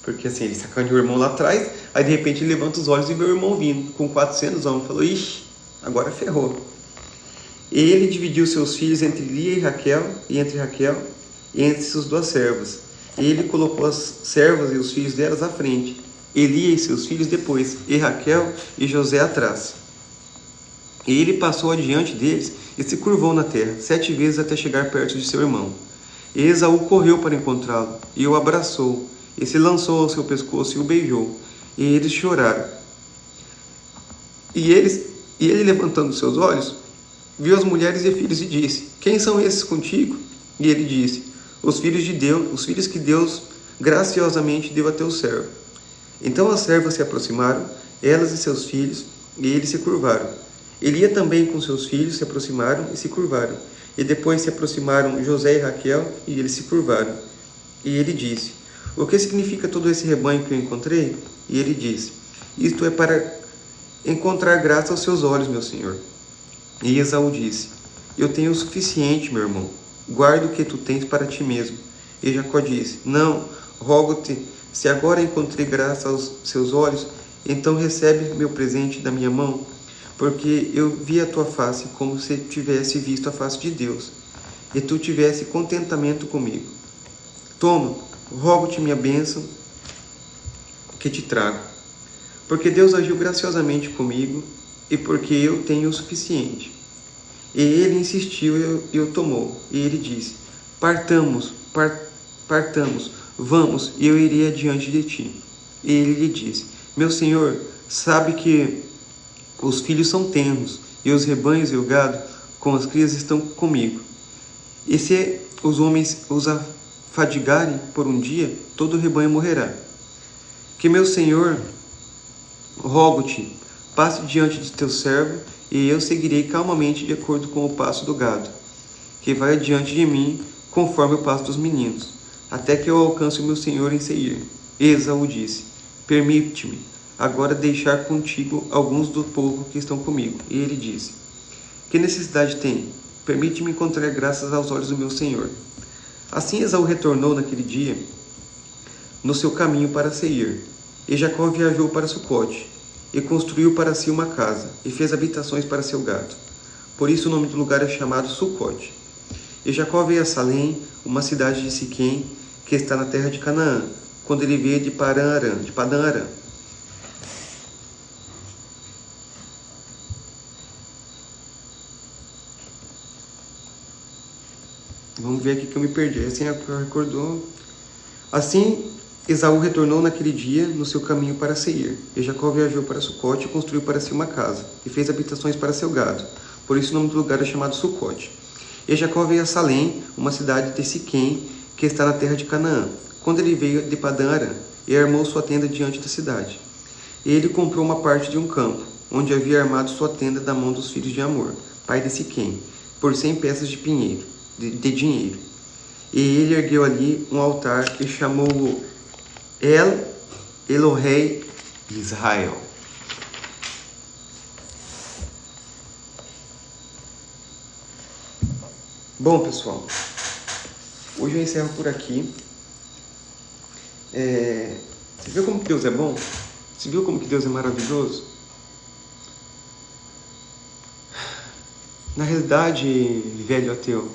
Porque assim, ele sacaneou o irmão lá atrás, aí de repente ele levanta os olhos e vê o irmão vindo, com 400 homens. Falou, ixi, agora ferrou. E ele dividiu seus filhos entre Lia e Raquel, e entre suas duas servas. E ele colocou as servas e os filhos delas à frente, e Lia e seus filhos depois, e Raquel e José atrás. E ele passou adiante deles e se curvou na terra 7 vezes até chegar perto de seu irmão. E Esaú correu para encontrá-lo, e o abraçou, e se lançou ao seu pescoço e o beijou. E eles choraram. E ele, levantando seus olhos, viu as mulheres e filhos e disse, quem são esses contigo? E ele disse, os filhos de Deus, os filhos que Deus graciosamente deu a teu servo. Então as servas se aproximaram, elas e seus filhos, e eles se curvaram. Elia também com seus filhos se aproximaram e se curvaram. E depois se aproximaram José e Raquel, e eles se curvaram. E ele disse, o que significa todo esse rebanho que eu encontrei? E ele disse, isto é para encontrar graça aos seus olhos, meu senhor. E Esaú disse, eu tenho o suficiente, meu irmão, guarda o que tu tens para ti mesmo. E Jacó disse, não, rogo-te, se agora encontrei graça aos seus olhos, então recebe meu presente da minha mão, porque eu vi a tua face como se tivesse visto a face de Deus, e tu tivesse contentamento comigo. Toma, rogo-te minha bênção que te trago, porque Deus agiu graciosamente comigo, e porque eu tenho o suficiente. E ele insistiu e o tomou, e ele disse, partamos, vamos, e eu irei adiante de ti. E ele lhe disse, meu senhor, sabe que os filhos são tenros, e os rebanhos e o gado com as crias estão comigo. E se os homens os afadigarem por um dia, todo o rebanho morrerá. Que meu senhor, rogo-te, passe diante de teu servo, e eu seguirei calmamente de acordo com o passo do gado, que vai adiante de mim, conforme o passo dos meninos, até que eu alcance o meu senhor em Seir. Esaú disse, permite-me agora deixar contigo alguns do povo que estão comigo. E ele disse, que necessidade tem? Permite-me encontrar graças aos olhos do meu senhor. Assim Esaú retornou naquele dia, no seu caminho para Seir. E Jacó viajou para Sucote, e construiu para si uma casa, e fez habitações para seu gado. Por isso o nome do lugar é chamado Sucote. E Jacó veio a Salém, uma cidade de Siquém, que está na terra de Canaã, quando ele veio de Padã Arã. Vamos ver aqui que eu me perdi. Assim recordou. Assim Esaú retornou naquele dia no seu caminho para Seir. E Jacó viajou para Sucote e construiu para si uma casa, e fez habitações para seu gado. Por isso o nome do lugar é chamado Sucote. E Jacó veio a Salém, uma cidade de Siquém, que está na terra de Canaã, quando ele veio de Padã Arã, e armou sua tenda diante da cidade. E ele comprou uma parte de um campo, onde havia armado sua tenda da mão dos filhos de Amor, pai de Siquém, por 100 peças de dinheiro. E ele ergueu ali um altar e chamou-o El Elohei Israel. Bom, pessoal, hoje eu encerro por aqui. Você viu como que Deus é bom? Você viu como que Deus é maravilhoso? Na realidade, velho ateu,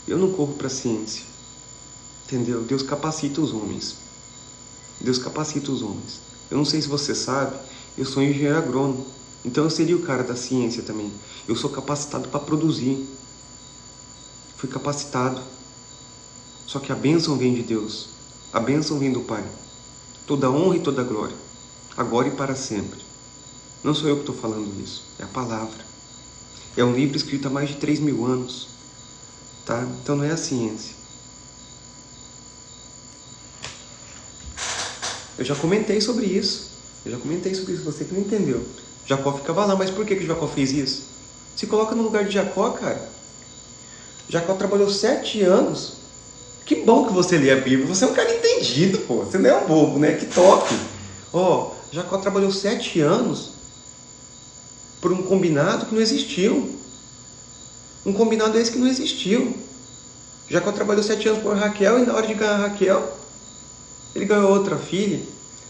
eu não corro para a ciência, entendeu? Deus capacita os homens. Deus capacita os homens. Eu não sei se você sabe, eu sou engenheiro agrônomo, então eu seria o cara da ciência também. Eu sou capacitado para produzir. Fui capacitado. Só que a bênção vem de Deus. A bênção vem do Pai. Toda honra e toda glória, agora e para sempre. Não sou eu que estou falando isso, é a palavra. É um livro escrito há mais de 3.000 anos. Tá? Então não é a ciência. Eu já comentei sobre isso. Você que não entendeu. Jacó ficava lá, mas por que Jacó fez isso? Se coloca no lugar de Jacó, cara. Jacó trabalhou 7 anos. Que bom que você lê a Bíblia. Você é um cara entendido, pô. Você não é um bobo, né? Que top. Jacó trabalhou 7 anos por um combinado que não existiu. Um combinado esse que não existiu. Jacó trabalhou 7 anos por Raquel e na hora de ganhar Raquel, ele ganhou outra filha.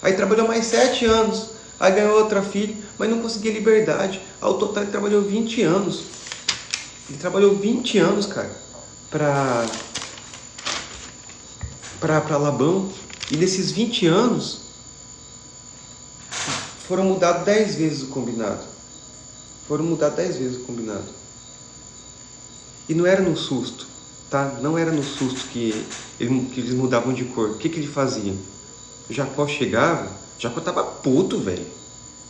Aí trabalhou mais 7 anos, aí ganhou outra filha, mas não conseguia liberdade. Ao total ele trabalhou 20 anos. Ele trabalhou 20 anos, cara, para Labão. E nesses 20 anos, foram mudados 10 vezes o combinado. E não era no susto, tá? Não era no susto que eles mudavam de cor. O que ele fazia? Jacó chegava, Jacó tava puto, velho.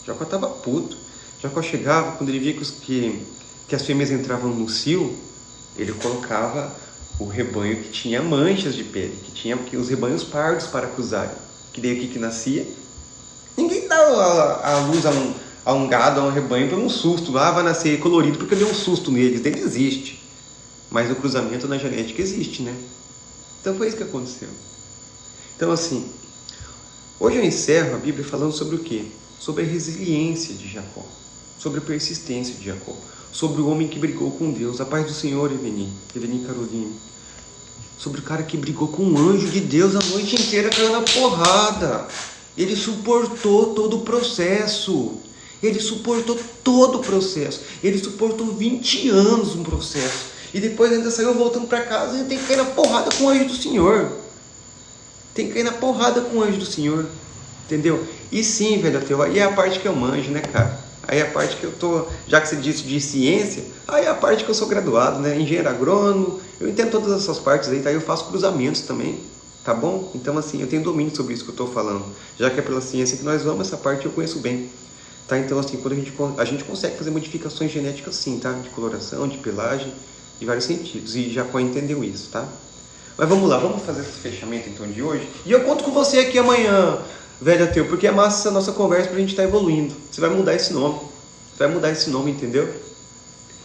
Jacó chegava, quando ele via que as fêmeas entravam no cio, ele colocava o rebanho que tinha manchas de pele, que os rebanhos pardos para acusarem. Que daí o que nascia? Ninguém dá a luz a um gado, a um rebanho por um susto. Vai nascer colorido porque deu um susto neles. Ele existe. Mas o cruzamento na genética existe, né? Então foi isso que aconteceu. Então assim, hoje eu encerro a Bíblia falando sobre o quê? Sobre a resiliência de Jacó, sobre a persistência de Jacó, sobre o homem que brigou com Deus. A paz do Senhor, Eveni Caroline. Sobre o cara que brigou com um anjo de Deus a noite inteira, caiu na porrada. Ele suportou todo o processo. Ele suportou 20 anos um processo. E depois ainda saiu voltando para casa e tem que cair na porrada com o anjo do Senhor. Entendeu? E sim, velho ateu, aí é a parte que eu manjo, né, cara? Aí é a parte que eu tô, já que você disse de ciência, aí é a parte que eu sou graduado, né? Engenheiro agrônomo, eu entendo todas essas partes aí, tá? Eu faço cruzamentos também, tá bom? Então, assim, eu tenho domínio sobre isso que eu tô falando. Já que é pela ciência que nós vamos, essa parte eu conheço bem. Tá? Então, assim, quando a gente consegue fazer modificações genéticas, sim, tá? De coloração, de pelagem, de vários sentidos. E Jacó entendeu isso, tá? Mas vamos lá, vamos fazer esse fechamento então de hoje. E eu conto com você aqui amanhã, velho ateu, porque é massa essa nossa conversa pra gente estar evoluindo. Você vai mudar esse nome. Entendeu?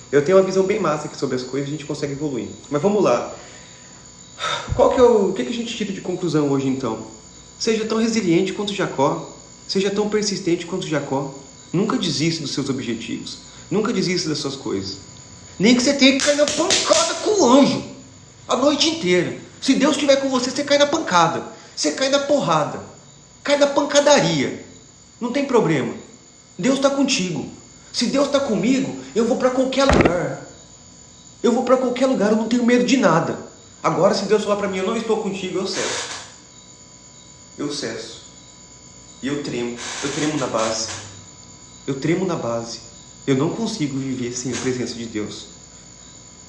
Eu tenho uma visão bem massa aqui sobre as coisas e a gente consegue evoluir. Mas vamos lá. O que a gente tira de conclusão hoje então? Seja tão resiliente quanto Jacó. Seja tão persistente quanto Jacó. Nunca desista dos seus objetivos. Nunca desista das suas coisas. Nem que você tenha que cair na pancada com o anjo a noite inteira. Se Deus estiver com você, você cai na pancada. Você cai na porrada. Cai na pancadaria. Não tem problema. Deus está contigo. Se Deus está comigo, eu vou para qualquer lugar. Eu não tenho medo de nada. Agora, se Deus falar para mim, eu não estou contigo, eu cesso. E eu tremo na base. Eu não consigo viver sem a presença de Deus.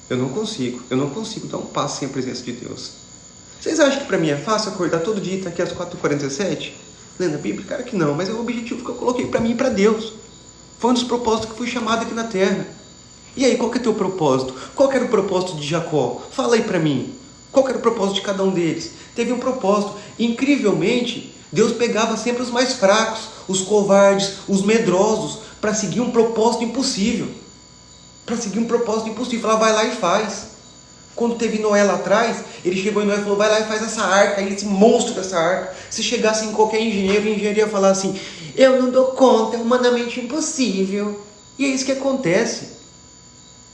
Eu não consigo dar um passo sem a presença de Deus. Vocês acham que para mim é fácil acordar todo dia e estar aqui às 4h47? Lendo a Bíblia? Cara que não, mas é o objetivo que eu coloquei para mim e para Deus. Foi um dos propósitos que fui chamado aqui na terra. E aí, qual que é o teu propósito? Qual que era o propósito de Jacó? Fala aí para mim. Qual que era o propósito de cada um deles? Teve um propósito. Incrivelmente, Deus pegava sempre os mais fracos, os covardes, os medrosos, para seguir um propósito impossível. Falava, vai lá e faz. Quando teve Noé lá atrás, ele chegou em Noé e falou, vai lá e faz essa arca, esse monstro dessa arca. Se chegasse em qualquer engenheiro, o engenheiro ia falar assim, eu não dou conta, é humanamente impossível. E é isso que acontece.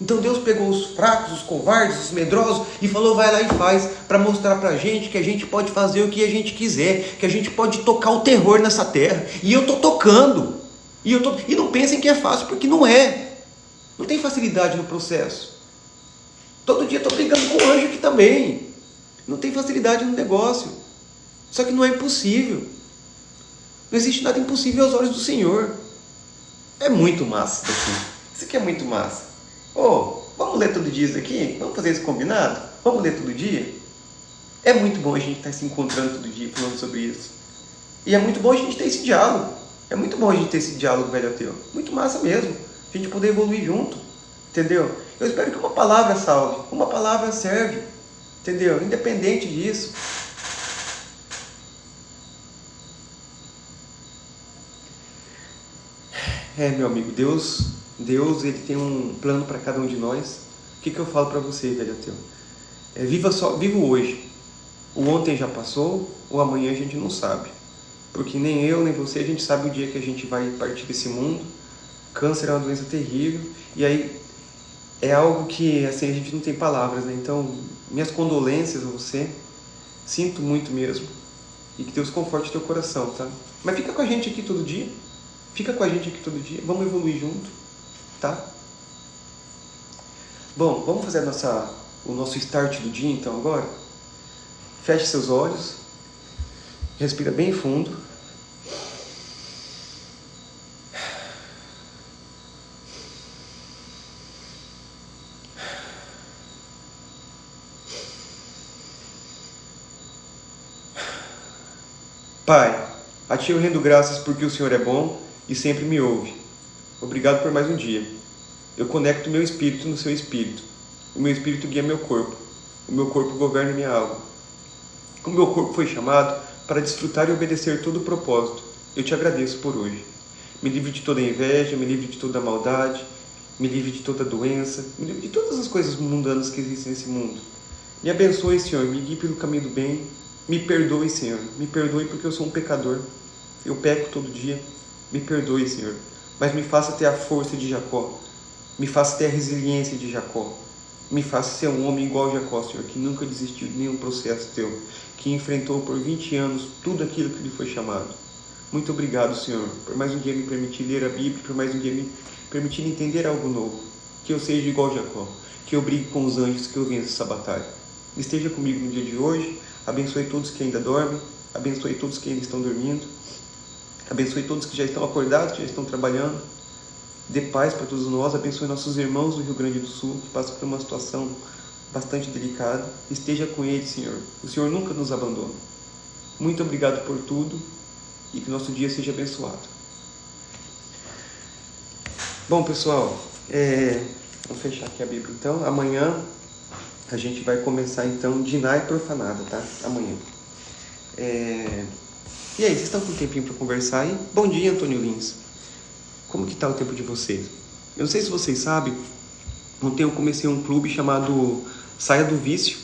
Então Deus pegou os fracos, os covardes, os medrosos e falou, vai lá e faz, para mostrar pra gente que a gente pode fazer o que a gente quiser, que a gente pode tocar o terror nessa terra. E eu tô tocando. E não pensem que é fácil, porque não é. Não tem facilidade no processo. Todo dia estou brigando com o anjo aqui também. Não tem facilidade no negócio. Só que não é impossível. Não existe nada impossível aos olhos do Senhor. É muito massa isso aqui. Isso aqui é muito massa. Vamos ler todo dia isso aqui? Vamos fazer isso combinado? Vamos ler todo dia? É muito bom a gente estar se encontrando todo dia falando sobre isso. E é muito bom a gente ter esse diálogo. Velho ateu. Muito massa mesmo. A gente poder evoluir junto. Entendeu? Eu espero que uma palavra salve. Uma palavra serve. Entendeu? Independente disso. Meu amigo, Deus ele tem um plano para cada um de nós. O que eu falo para você, velho ateu? Viva hoje. O ontem já passou, o amanhã a gente não sabe. porque nem eu, nem você, a gente sabe o dia que a gente vai partir desse mundo. Câncer é uma doença terrível, e aí é algo que, assim, a gente não tem palavras, né? Então, minhas condolências a você, sinto muito mesmo, e que Deus conforte teu coração, tá? Mas fica com a gente aqui todo dia, vamos evoluir junto, tá? Bom, vamos fazer o nosso start do dia então agora? Feche seus olhos, respira bem fundo. Pai, a Ti eu rendo graças porque o Senhor é bom e sempre me ouve. Obrigado por mais um dia. Eu conecto meu espírito no seu espírito. O meu espírito guia meu corpo. O meu corpo governa minha alma. O meu corpo foi chamado para desfrutar e obedecer todo o propósito. Eu te agradeço por hoje. Me livre de toda inveja, me livre de toda maldade, me livre de toda doença, me livre de todas as coisas mundanas que existem nesse mundo. Me abençoe, Senhor, me guie pelo caminho do bem. Me perdoe, Senhor. Me perdoe porque eu sou um pecador. Eu peco todo dia. Me perdoe, Senhor. Mas me faça ter a força de Jacó. Me faça ter a resiliência de Jacó. Me faça ser um homem igual a Jacó, Senhor, que nunca desistiu de nenhum processo teu, que enfrentou por 20 anos tudo aquilo que lhe foi chamado. Muito obrigado, Senhor, por mais um dia me permitir ler a Bíblia, por mais um dia me permitir entender algo novo. Que eu seja igual a Jacó, que eu brigue com os anjos, que eu vença essa batalha. Esteja comigo no dia de hoje. Abençoe todos que ainda dormem, abençoe todos que ainda estão dormindo, abençoe todos que já estão acordados, que já estão trabalhando. Dê paz para todos nós, abençoe nossos irmãos do Rio Grande do Sul, que passam por uma situação bastante delicada. Esteja com eles, Senhor. O Senhor nunca nos abandona. Muito obrigado por tudo e que nosso dia seja abençoado. Bom, pessoal, vamos fechar aqui a Bíblia então. Amanhã a gente vai começar então Diná e Profanada, tá? Amanhã. E aí, vocês estão com um tempinho para conversar aí? Bom dia, Antônio Lins. Como que tá o tempo de vocês? Eu não sei se vocês sabem, ontem eu comecei um clube chamado Saia do Vício,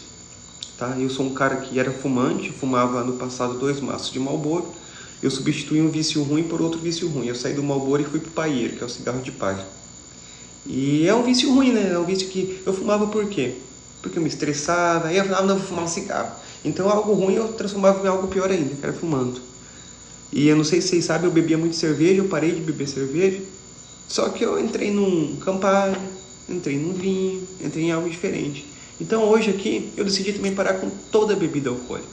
tá? Eu sou um cara que era fumante, fumava no passado 2 maços de Marlboro. Eu substituí um vício ruim por outro vício ruim. Eu saí do Marlboro e fui pro paieiro, que é o cigarro de palha. E é um vício ruim, né? É um vício que eu fumava por quê? Porque eu me estressava, aí eu falava, não, vou fumar um cigarro. Então algo ruim eu transformava em algo pior ainda, que era fumando. E eu não sei se vocês sabem, eu bebia muito cerveja, eu parei de beber cerveja. Só que eu entrei num Campari, entrei num vinho, entrei em algo diferente. Então hoje aqui eu decidi também parar com toda a bebida alcoólica.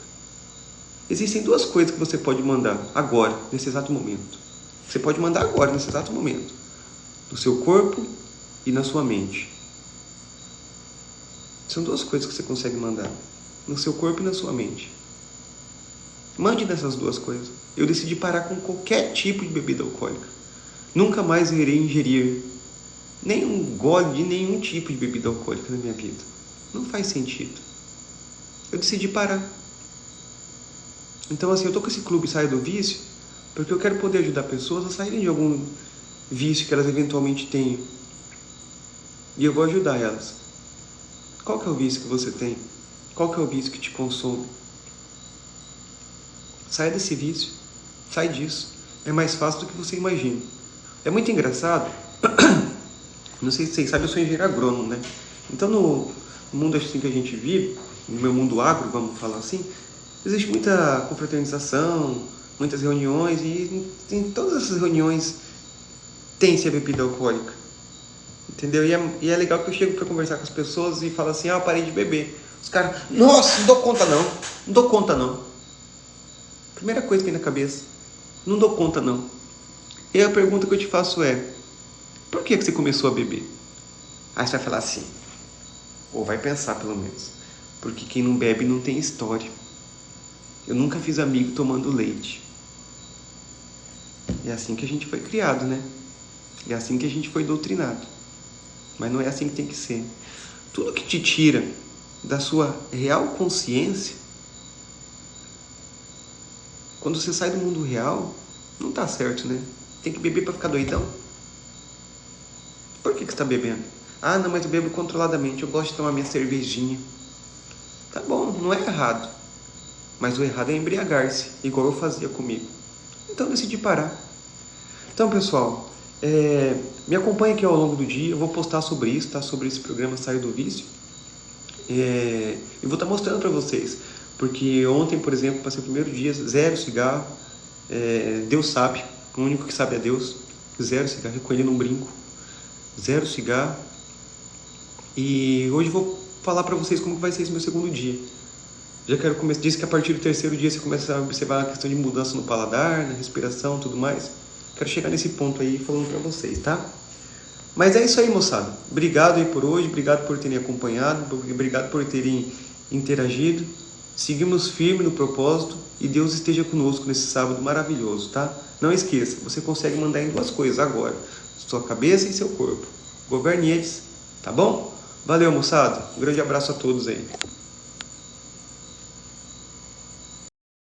Existem 2 coisas que você pode mandar agora, nesse exato momento. Você pode mandar agora, nesse exato momento. No seu corpo e na sua mente. São 2 coisas que você consegue mandar. No seu corpo e na sua mente. Mande dessas 2 coisas. Eu decidi parar com qualquer tipo de bebida alcoólica. Nunca mais irei ingerir nenhum gole de nenhum tipo de bebida alcoólica na minha vida. Não faz sentido. Eu decidi parar. Então assim, eu tô com esse clube Saia do Vício porque eu quero poder ajudar pessoas a saírem de algum vício que elas eventualmente tenham. E eu vou ajudar elas. Qual que é o vício que você tem? Qual que é o vício que te consome? Sai desse vício. Sai disso. É mais fácil do que você imagina. É muito engraçado. Não sei se vocês sabem, eu sou engenheiro agrônomo, né? Então no mundo assim que a gente vive, no meu mundo agro, vamos falar assim, existe muita confraternização, muitas reuniões, e em todas essas reuniões tem-se a bebida alcoólica. Entendeu? E é legal que eu chego para conversar com as pessoas e falo assim, eu parei de beber. Os caras, nossa, não dou conta não. Não dou conta não. Primeira coisa que vem na cabeça, não dou conta não. E a pergunta que eu te faço é, por que você começou a beber? Aí você vai falar assim, ou vai pensar pelo menos, porque quem não bebe não tem história. Eu nunca fiz amigo tomando leite. É assim que a gente foi criado, né? É assim que a gente foi doutrinado. Mas não é assim que tem que ser. Tudo que te tira da sua real consciência, quando você sai do mundo real, não tá certo, né? Tem que beber para ficar doidão. Por que você está bebendo? Ah, não, mas eu bebo controladamente. Eu gosto de tomar minha cervejinha. Tá bom, não é errado. Mas o errado é embriagar-se, igual eu fazia comigo. Então eu decidi parar. Então, pessoal, me acompanhe aqui ao longo do dia. Eu vou postar sobre isso, tá? Sobre esse programa Saio do Vício. E vou estar mostrando para vocês. Porque ontem, por exemplo, passei o primeiro dia, 0 cigarro. Deus sabe, o único que sabe é Deus. 0 cigarro, recolhendo um brinco. 0 cigarro. E hoje eu vou falar para vocês como que vai ser esse meu segundo dia. Já quero começar. Disse que a partir do terceiro dia você começa a observar a questão de mudança no paladar, na respiração, tudo mais. Quero chegar nesse ponto aí falando para vocês, tá? Mas é isso aí, moçada. Obrigado aí por hoje, obrigado por terem acompanhado, obrigado por terem interagido. Seguimos firme no propósito e Deus esteja conosco nesse sábado maravilhoso, tá? Não esqueça, você consegue mandar em 2 coisas agora: sua cabeça e seu corpo. Governe eles, tá bom? Valeu, moçada. Um grande abraço a todos aí.